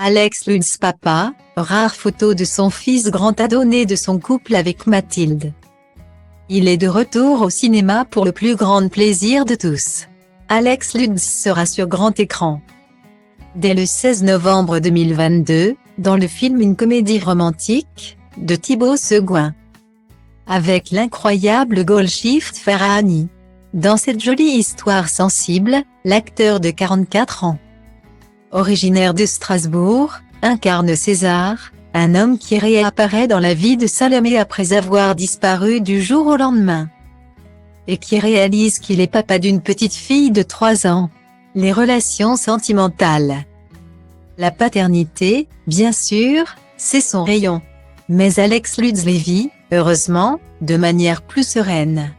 Alex Lutz papa, rare photo de son fils grand ado né de son couple avec Mathilde. Il est de retour au cinéma pour le plus grand plaisir de tous. Alex Lutz sera sur grand écran. Dès le 16 novembre 2022, dans le film Une comédie romantique, de Thibaut Seguin. Avec l'incroyable Golshifteh Farahani. Dans cette jolie histoire sensible, l'acteur de 44 ans, originaire de Strasbourg, incarne César, un homme qui réapparaît dans la vie de Salomé après avoir disparu du jour au lendemain. Et qui réalise qu'il est papa d'une petite fille de 3 ans. Les relations sentimentales. La paternité, bien sûr, c'est son rayon. Mais Alex Lutz les vit, heureusement, de manière plus sereine.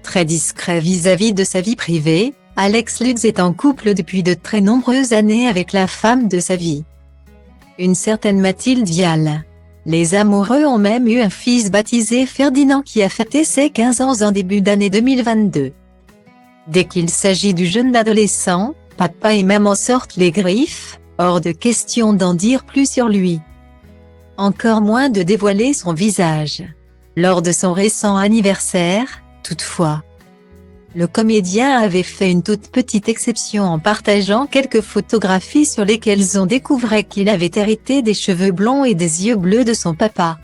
Très discret vis-à-vis de sa vie privée, Alex Lutz est en couple depuis de très nombreuses années avec la femme de sa vie. Une certaine Mathilde Vial. Les amoureux ont même eu un fils baptisé Ferdinand qui a fêté ses 15 ans en début d'année 2022. Dès qu'il s'agit du jeune adolescent, papa et maman sortent les griffes, hors de question d'en dire plus sur lui. Encore moins de dévoiler son visage. Lors de son récent anniversaire, toutefois, le comédien avait fait une toute petite exception en partageant quelques photographies sur lesquelles on découvrait qu'il avait hérité des cheveux blonds et des yeux bleus de son papa.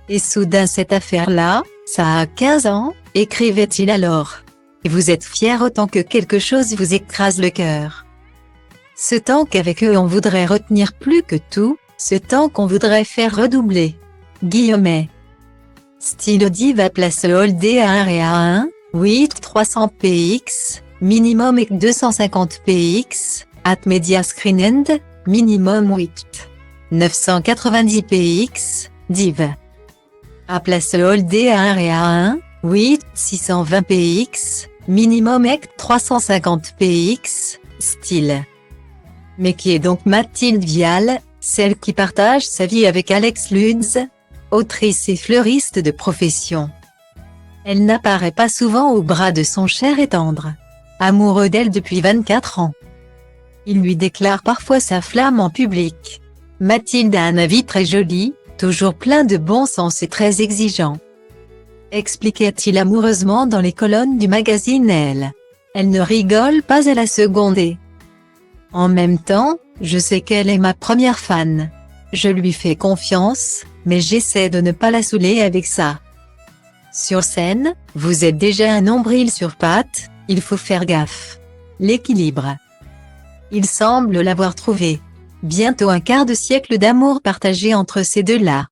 Et soudain cette affaire-là, ça a 15 ans, écrivait-il alors. Et vous êtes fiers autant que quelque chose vous écrase le cœur. Ce temps qu'avec eux on voudrait retenir plus que tout, ce temps qu'on voudrait faire redoubler. Guillemets. Style Diva place Holdé à 1 et à 1, 8 300 px, minimum et 250 px, at media screen end, minimum 8. 990 px, div. À place Holdé à 1 et à 1, 8 620 px, minimum et 350 px, style. Mais qui est donc Mathilde Vial, celle qui partage sa vie avec Alex Lutz, autrice et fleuriste de profession. Elle n'apparaît pas souvent au bras de son cher et tendre. Amoureux d'elle depuis 24 ans. Il lui déclare parfois sa flamme en public. Mathilde a un avis très joli, toujours plein de bon sens et très exigeant. Expliquait-il amoureusement dans les colonnes du magazine Elle. Elle ne rigole pas à la seconde. En même temps, je sais qu'elle est ma première fan. Je lui fais confiance, mais j'essaie de ne pas la saouler avec ça. Sur scène, vous êtes déjà un nombril sur pattes, il faut faire gaffe. L'équilibre. Il semble l'avoir trouvé. Bientôt un quart de siècle d'amour partagé entre ces deux-là.